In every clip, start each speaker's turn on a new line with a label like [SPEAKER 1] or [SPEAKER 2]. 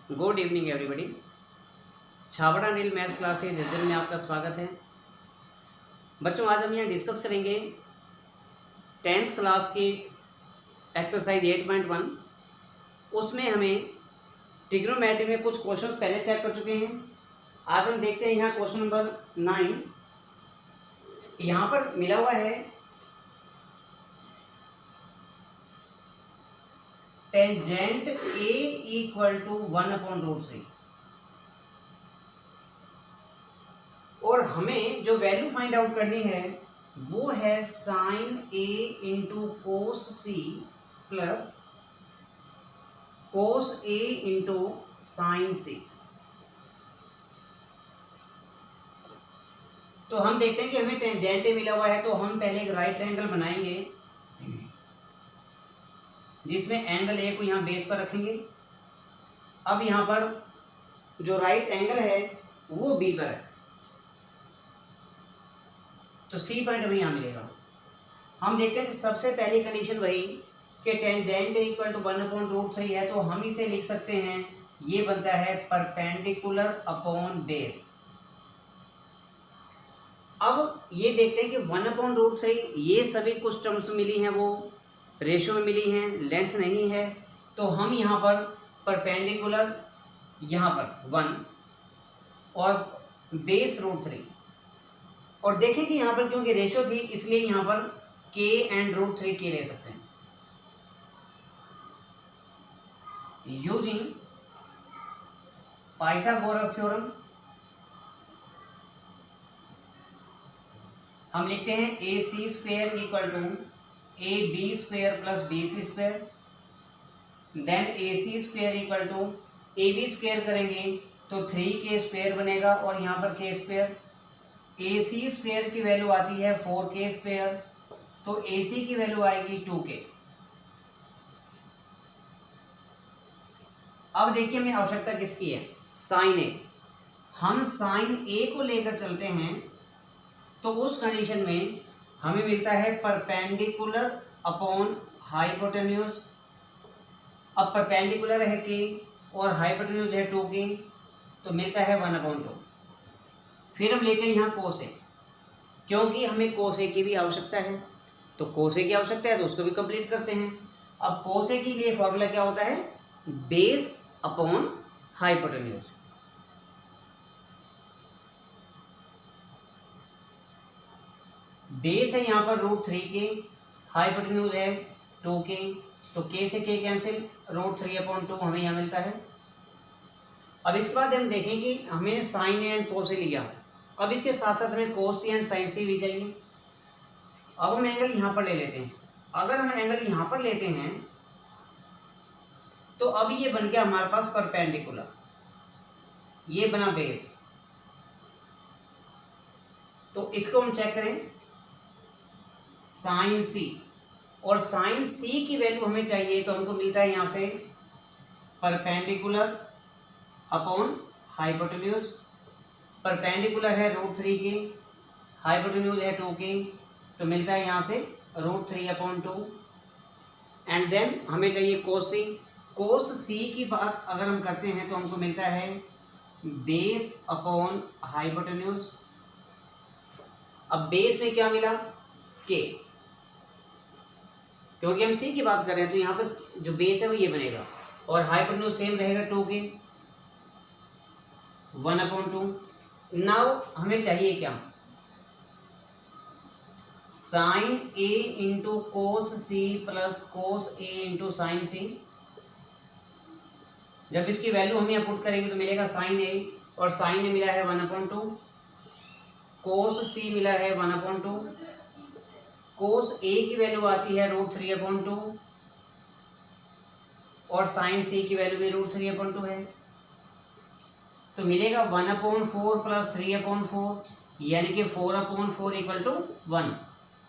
[SPEAKER 1] Good evening everybody. Chhabra Neel math classes Aizawl में आपका स्वागत है। बच्चों, आज हम यहाँ डिस्कस करेंगे 10th क्लास की एक्सरसाइज 8.1। उसमें हमें ट्रिग्नोमेट्री में कुछ क्वेश्चंस पहले चेक कर चुके हैं। आज हम देखते हैं यहाँ क्वेश्चन नंबर 9। यहाँ पर मिला हुआ है टेंजेंट ए इक्वल टू 1/√3 और हमें जो वैल्यू फाइंड आउट करनी है वो है sin A into cos C plus cos A into sin C. तो हम देखते हैं कि हमें टेंजेंट ए मिला हुआ है, तो हम पहले एक राइट ट्रायंगल बनाएंगे जिसमें एंगल ए को यहाँ बेस पर रखेंगे। अब यहाँ पर जो राइट एंगल है वो बी पर है, तो सी पॉइंट हमें यहाँ मिलेगा। हम देखते हैं कि सबसे पहली कंडीशन वही कि टेंजेंट ए इक्वल टू 1/√3 है, तो हम इसे लिख सकते हैं, ये बनता है परपेंडिकुलर अपॉन बेस। अब ये देखते हैं कि 1/√3 ये सभी कुछ टर्म्स मिली हैं, वो रेशो में मिली हैं, लेंथ नहीं है, तो हम यहाँ पर परपेंडिकुलर यहाँ पर 1 और बेस √3 और देखें कि यहाँ पर क्योंकि रेशो थी इसलिए यहाँ पर k एंड √3 के ले सकते हैं। यूजिंग पाइथागोरस थ्योरम हम लिखते हैं AC² equal to AB² plus BC²। Then AC² equal to AB² करेंगे तो 3k² बनेगा और यहाँ पर k²। AC² की वैल्यू आती है 4k², तो AC की वैल्यू आएगी 2k। अब देखिए हमें आवश्यकता किसकी है, साइन ए। हम साइन ए को लेकर चलते हैं तो उस कंडीशन में हमें मिलता है परपेंडिकुलर अपॉन हाइपोटेन्यूज। अब परपेंडिकुलर है के और हाइपोटेन्यूज है 2k, तो मिलता है 1/2। फिर हम लेते हैं यहाँ कोस ए, क्योंकि हमें कोस ए की भी आवश्यकता है, तो कोस ए की आवश्यकता है तो उसको भी कंप्लीट करते हैं। अब कोस ए के लिए फॉर्मूला क्या होता है, बेस अपॉन हाइपोटेन्यूज। बेस है यहाँ पर √3k, हाइपोटेन्यूज है 2k, तो k से k कैंसिल, √3/2 हमें यहाँ मिलता है। अब इसके बाद हम देखें कि हमें साइन ए एंड कोस ए लिया, अब इसके साथ साथ हमें कोस सी एंड साइन सी भी चाहिए। अब हम एंगल यहाँ पर ले लेते हैं। अगर हम एंगल यहाँ पर लेते हैं तो अब ये बन गया हमारे पास परपेंडिकुलर, ये बना बेस। तो इसको हम चेक करें, साइन सी और साइन सी की वैल्यू हमें चाहिए, तो हमको मिलता है यहाँ से परपेंडिकुलर अपॉन हाइपोटेन्यूज। परपेंडिकुलर है √3k, हाइपोटेन्यूज है 2k, तो मिलता है यहाँ से √3/2। एंड देन हमें चाहिए कोस सी। कोस सी की बात अगर हम करते हैं तो हमको मिलता है बेस अपॉन हाइपोटेन्यूज। अब बेस में क्या मिला, k, क्योंकि हम सी की बात कर रहे हैं तो यहाँ पर जो बेस है वो ये बनेगा और हाइपोटेन्यूज सेम रहेगा 2k, 1/2। नाउ हमें चाहिए क्या, sin A into cos C plus cos A into sin C. जब इसकी वैल्यू हम यहाँ पुट करेंगे तो मिलेगा साइन ए, और साइन ए मिला है 1/2, कोस सी मिला है 1/2, कोस ए की वैल्यू आती है √3/2 और साइन सी की वैल्यू भी √3/2 है, तो मिलेगा 1/4 प्लस 3/4 यानी कि 4/4 इक्वल टू 1।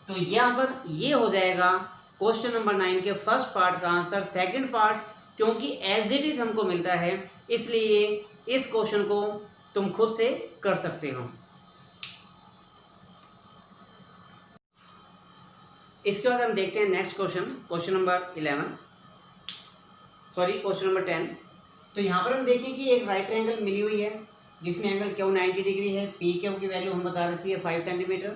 [SPEAKER 1] तो यहाँ पर ये हो जाएगा क्वेश्चन नंबर 9 के फर्स्ट पार्ट का आंसर। सेकंड पार्ट क्योंकि एज इट इज हमको मिलता है इसलिए इस क्वेश्चन को तुम खुद से कर सकते हो। इसके बाद हम देखते हैं नेक्स्ट क्वेश्चन, क्वेश्चन नंबर 10। तो यहाँ पर हम देखें कि एक राइट ट्रायंगल मिली हुई है जिसमें एंगल क्यू 90 डिग्री है, पी क्यू की वैल्यू हम बता रखी है 5 सेंटीमीटर।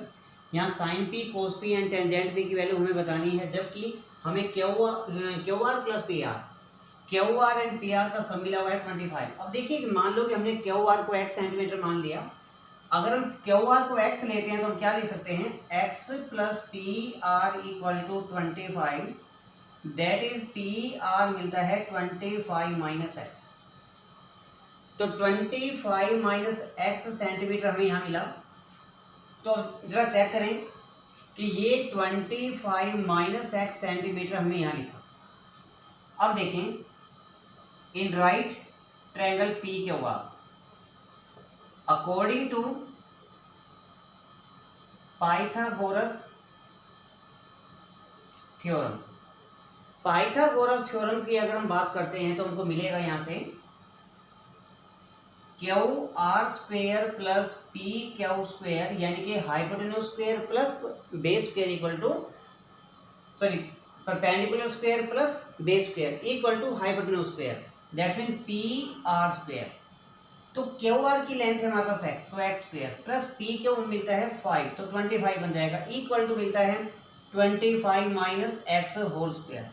[SPEAKER 1] यहाँ sine P, cos P and tangent P की वैल्यू हमें बतानी है, जबकि हमें Q R plus P R, Q R and P R का सम मिला हुआ है 25। अब देखिए कि मान लो कि हमने क्यू आर को x सेंटीमीटर मान लिया, अगर हम क्यू आर को x लेते हैं तो हम क्या लिख सकते हैं, x plus P R equal to 25, that is P R मिलता है 25 माइनस एक्स। तो 25 माइनस एक्स सेंटीमीटर हमें यहाँ मिला। तो जरा चेक करें कि ये 25 माइनस एक्स सेंटीमीटर हमने यहाँ लिखा। अब देखें, in right triangle P Q R, according to Pythagoras theorem, Pythagoras theorem की अगर हम बात करते हैं तो हमको मिलेगा यहाँ से Q R square plus P Q square, यानी कि hypotenuse square plus base square equal to, sorry, perpendicular square plus base square equal to hypotenuse square, that's mean P R square. तो क्यू आर की length है हमारे पास x, तो x square plus P Q मिलता है 5, तो 25 बन जाएगा, इक्वल टू मिलता है 25 माइनस एक्स होल स्क्वेयर।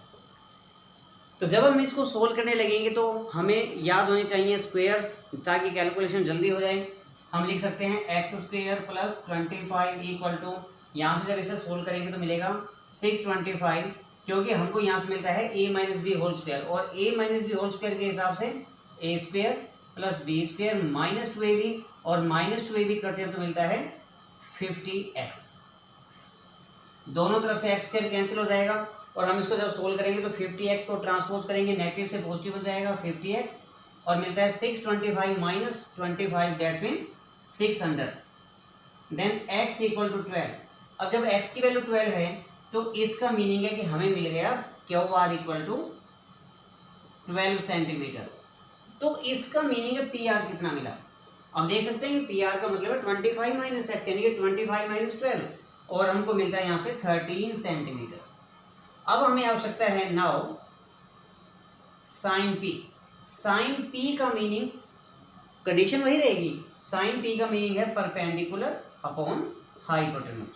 [SPEAKER 1] तो जब हम इसको सोल्व करने लगेंगे तो हमें याद होने चाहिए स्क्वेयर्स, ताकि कैलकुलेशन जल्दी हो जाए। हम लिख सकते हैं x square plus 25 equal to, यहाँ से जब इसे सोल्व करेंगे तो मिलेगा 625, क्योंकि हमको यहाँ से मिलता है a minus B whole square, और a minus B whole square के हिसाब से a square plus B square minus 2ab, और माइनस 2ab करते हैं तो मिलता है 50x। दोनों तरफ से x स्क्वायर कैंसिल हो जाएगा, और हम इसको जब सोल्व करेंगे तो 50x को ट्रांसपोज करेंगे, नेगेटिव से पॉजिटिव हो जाएगा 50x, और मिलता है 625 minus 25, that's mean 600। Then x equal to 12। अब जब x की वैल्यू 12 है तो इसका मीनिंग है कि हमें मिल गया Q R equal to 12 centimetre. तो इसका मीनिंग है पी आर कितना मिला। अब देख सकते हैं कि पी आर का मतलब है 25 माइनस एक्स, यानी कि 25 माइनस 12, और हमको मिलता है यहाँ से 13 सेंटीमीटर। अब हमें आवश्यकता है now sine P. Sine P का मीनिंग, कंडीशन वही रहेगी, साइन पी का मीनिंग है परपेंडिकुलर अपॉन हाइपोटेन्यूज,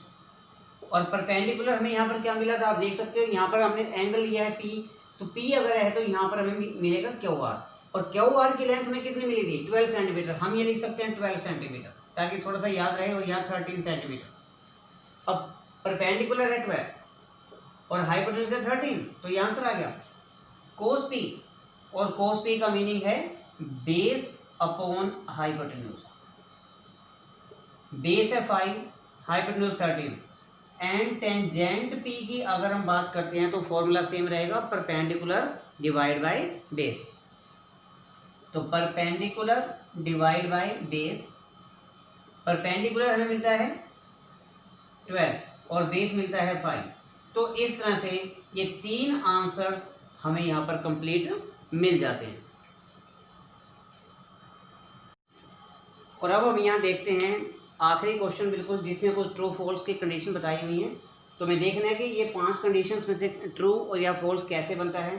[SPEAKER 1] और परपेंडिकुलर हमें यहाँ पर क्या मिला था आप देख सकते हो, यहाँ पर हमने एंगल लिया है पी, तो पी अगर है तो यहाँ पर हमें मिलेगा क्यू आर, और क्यू आर की लेंथ हमें कितनी मिली थी 12 सेंटीमीटर। हम ये लिख सकते हैं 12 सेंटीमीटर ताकि थोड़ा सा याद रहे, और यहाँ 13 सेंटीमीटर। अब परपेंडिकुलर है 12 और हाइपोटेन्यूज है 13, तो ये आंसर आ गया कोस पी, और कोस पी का मीनिंग है बेस अपॉन हाइपोटेन्यूज। बेस है 5, हाइपोटेन्यूज 13, एंड टेंजेंट पी की अगर हम बात करते हैं तो फॉर्मूला सेम रहेगा, परपेंडिकुलर डिवाइड बाय बेस। तो perpendicular divide by base, perpendicular हमें मिलता है 12 और बेस मिलता है 5। तो इस तरह से ये 3 आंसर्स हमें यहाँ पर कंप्लीट मिल जाते हैं। और अब हम यहाँ देखते हैं आखिरी क्वेश्चन, बिल्कुल जिसमें कुछ ट्रू फॉल्स की कंडीशन बताई हुई हैं। तो मैं देखना है कि ये 5 कंडीशंस में से ट्रू और या फॉल्स कैसे बनता है।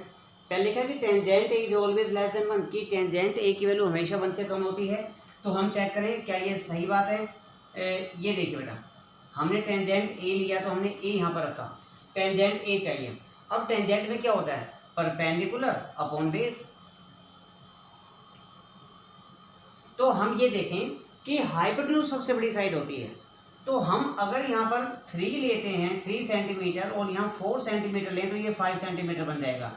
[SPEAKER 1] पहले लिखा है कि tangent A is always less than 1, कि टेंजेंट ए की वैल्यू हमेशा 1 से कम होती है। तो हम चेक करें क्या ये सही बात है। ये देखिए बेटा, हमने टेंजेंट ए लिया तो हमने ए यहाँ पर रखा, टेंजेंट ए चाहिए। अब टेंजेंट में क्या होता है, परपेंडिकुलर अपॉन बेस। तो हम ये देखें कि हाइपोटेन्यूज सबसे बड़ी साइड होती है, तो हम अगर यहाँ पर 3 लेते हैं 3 सेंटीमीटर और यहाँ 4 सेंटीमीटर लें तो ये 5 सेंटीमीटर बन जाएगा।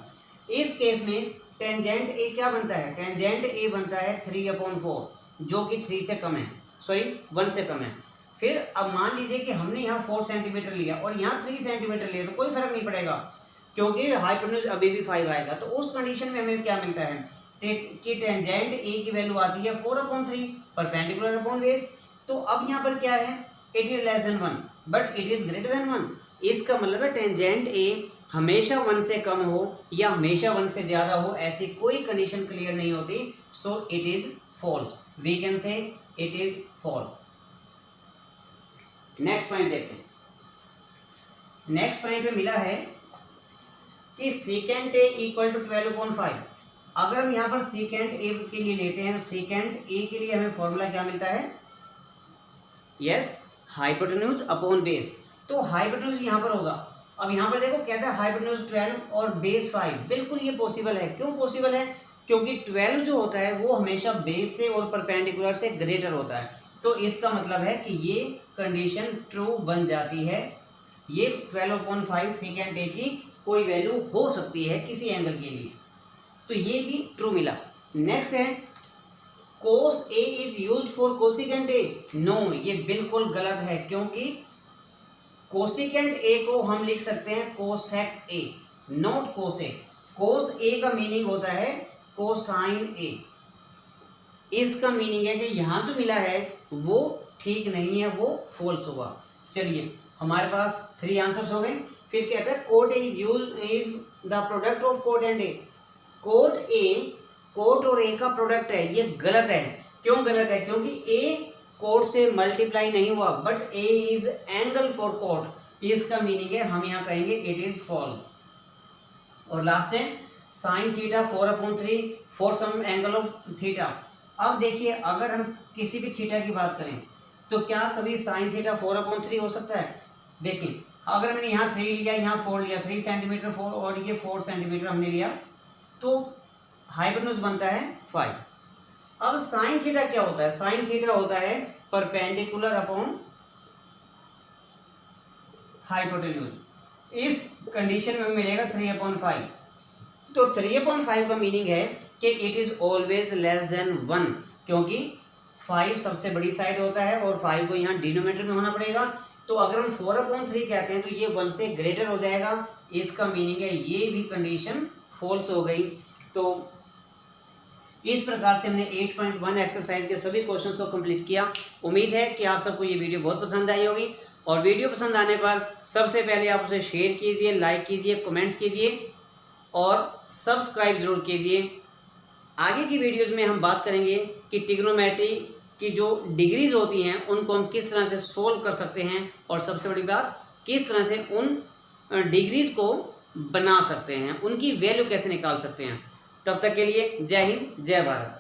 [SPEAKER 1] इस केस में टेंजेंट ए क्या बनता है, टेंजेंट ए बनता है 3/4, जो कि 3 से कम है, सॉरी 1 से कम है। फिर अब मान लीजिए कि हमने यहाँ 4 सेंटीमीटर लिया और यहाँ 3 सेंटीमीटर लिया, तो कोई फर्क नहीं पड़ेगा क्योंकि हाइपोटेन्यूज अभी भी 5 आएगा। तो उस कंडीशन में हमें क्या मिलता है कि टेंजेंट ए की वैल्यू आती है 4/3 परपेंडिकुलर अपॉन बेस। तो अब यहाँ पर क्या है, it is less than 1 but it is greater than 1। इसका मतलब है टेंजेंट ए हमेशा 1 से कम हो या हमेशा 1 से ज़्यादा हो, ऐसी कोई कंडीशन क्लियर नहीं होती। So it is false, we can say it is false. Next point देखते हैं। नेक्स्ट पॉइंट में मिला है कि सेकेंट ए इक्वल टू 12/5। अगर हम यहाँ पर सेकेंड ए के लिए लेते हैं तो सेकेंड ए के लिए हमें फॉर्मूला क्या मिलता है, यस, हाइपोटेन्यूज अपॉन बेस। तो हाइपोटेन्यूज यहाँ पर होगा। अब यहाँ पर देखो कहता है हाइपोटेन्यूज 12 और बेस 5, बिल्कुल ये पॉसिबल है। क्यों पॉसिबल है? क्योंकि 12 जो होता है वो हमेशा बेस से और परपेंडिकुलर से ग्रेटर होता है। तो इसका मतलब है कि ये कंडीशन ट्रू बन जाती है। ये 12/5 सेकेंड ए की कोई वैल्यू हो सकती है किसी एंगल के लिए, तो ये भी ट्रू मिला। नेक्स्ट है cos A is used for cosecant A. No, ये बिल्कुल गलत है, क्योंकि कोसिकेंट ए को हम लिख सकते हैं कोसेक ए, नॉट कोस ए। कोस ए का मीनिंग होता है कोसाइन ए। इसका मीनिंग है कि यहाँ जो मिला है वो ठीक नहीं है, वो फॉल्स होगा। चलिए, हमारे पास 3 आंसर्स हो गए। फिर कहता है cot A is the product of cot and A. Cot A, cot और ए का प्रोडक्ट है, ये गलत है। क्यों गलत है? क्योंकि ए कोट से मल्टीप्लाई नहीं हुआ, but A is angle for cot. इसका मीनिंग है, हम यहाँ कहेंगे इट इज फॉल्स। और लास्ट है sine theta 4/3 for some angle of theta. अब देखिए, अगर हम किसी भी थीटा की बात करें तो क्या कभी साइन थीटा 4/3 हो सकता है? देखिए, अगर मैंने यहाँ 3 लिया, यहाँ 4 लिया, 3 सेंटीमीटर 4 और ये 4 सेंटीमीटर हमने लिया, तो हाइपोटेन्यूज बनता है 5। अब साइन थीटा क्या होता है? साइन थीटा होता है परपेंडिकुलर अपॉन हाइपोटेन्यूज। इस कंडीशन में मिलेगा 3/5। तो 3/5 का मीनिंग है कि it is always less than 1, क्योंकि 5 सबसे बड़ी साइड होता है और 5 को यहाँ डिनोमिनेटर में होना पड़ेगा। तो अगर हम 4/3 कहते हैं तो ये 1 से ग्रेटर हो जाएगा। इसका मीनिंग है ये भी कंडीशन फॉल्स हो गई। तो इस प्रकार से हमने 8.1 एक्सरसाइज के सभी क्वेश्चंस को कंप्लीट किया। उम्मीद है कि आप सबको ये वीडियो बहुत पसंद आई होगी, और वीडियो पसंद आने पर सबसे पहले आप उसे शेयर कीजिए, लाइक कीजिए, कमेंट्स कीजिए और सब्सक्राइब ज़रूर कीजिए। आगे की वीडियोज़ में हम बात करेंगे कि ट्रिग्नोमेट्री की जो डिग्रीज होती हैं उनको हम किस तरह से सोल्व कर सकते हैं, और सबसे बड़ी बात, किस तरह से उन डिग्रीज को बना सकते हैं, उनकी वैल्यू कैसे निकाल सकते हैं। तब तक के लिए जय हिंद, जय भारत।